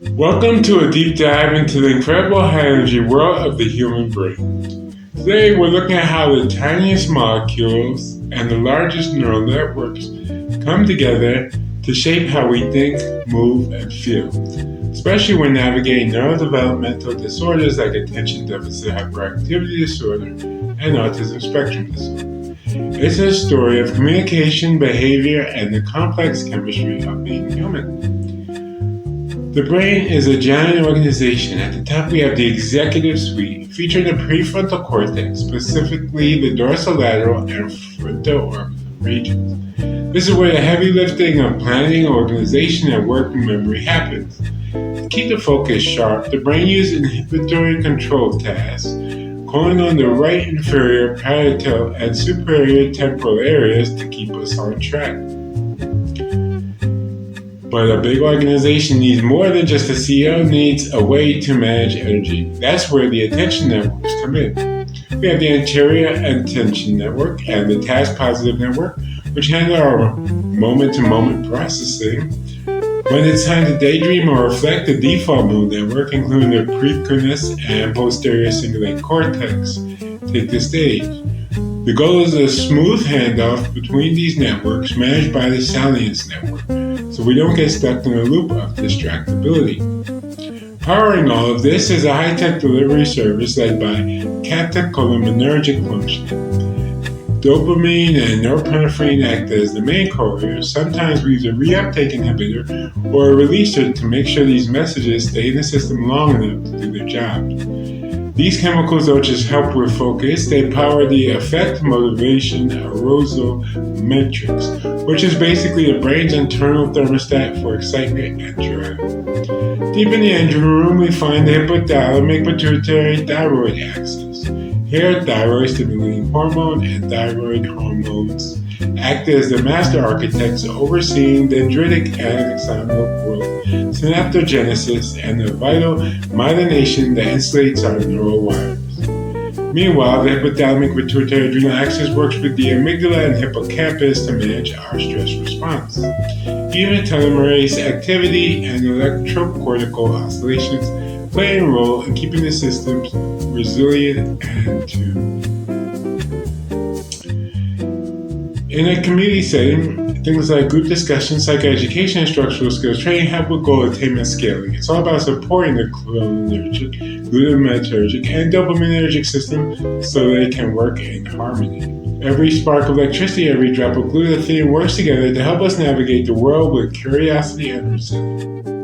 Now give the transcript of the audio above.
Welcome to a deep dive into the incredible high-energy world of the human brain. Today we're looking at how the tiniest molecules and the largest neural networks come together to shape how we think, move, and feel, especially when navigating neurodevelopmental disorders like attention deficit hyperactivity disorder and autism spectrum disorder. It's a story of communication, behavior, and the complex chemistry of being human. The brain is a giant organization. At the top we have the executive suite, featuring the prefrontal cortex, specifically the dorsolateral and frontal regions. This is where the heavy lifting of planning, organization, and working memory happens. To keep the focus sharp, the brain uses inhibitory control tasks, calling on the right inferior, parietal, and superior temporal areas to keep us on track. But a big organization needs more than just a CEO, needs a way to manage energy. That's where the attention networks come in. We have the anterior attention network and the task positive network, which handle our moment-to-moment processing. When it's time to daydream or reflect, the default mode network, including the precuneus and posterior cingulate cortex, take the stage. The goal is a smooth handoff between these networks managed by the salience network, so we don't get stuck in a loop of distractibility. Powering all of this is a high-tech delivery service led by catecholinergic function. Dopamine and norepinephrine act as the main couriers. Sometimes we use a reuptake inhibitor or a releaser to make sure these messages stay in the system long enough to do their job. These chemicals don't just help with focus, they power the affect, motivation, arousal matrix, which is basically the brain's internal thermostat for excitement and drive. Deep in the engine room, we find the hypothalamic pituitary thyroid axis. Here, thyroid stimulating hormone and thyroid hormones act as the master architects overseeing dendritic and axonal growth, synaptogenesis, and the vital myelination that insulates our neural wires. Meanwhile, the hypothalamic pituitary adrenal axis works with the amygdala and hippocampus to manage our stress response. Even telomerase activity and electrocortical oscillations play a role in keeping the systems resilient and tuned. In a community setting, things like group discussions, psychoeducation, and structural skills training help with goal attainment scaling. It's all about supporting the cholinergic, glutamatergic, and dopaminergic system so they can work in harmony. Every spark of electricity, every drop of glutathione works together to help us navigate the world with curiosity and resilience.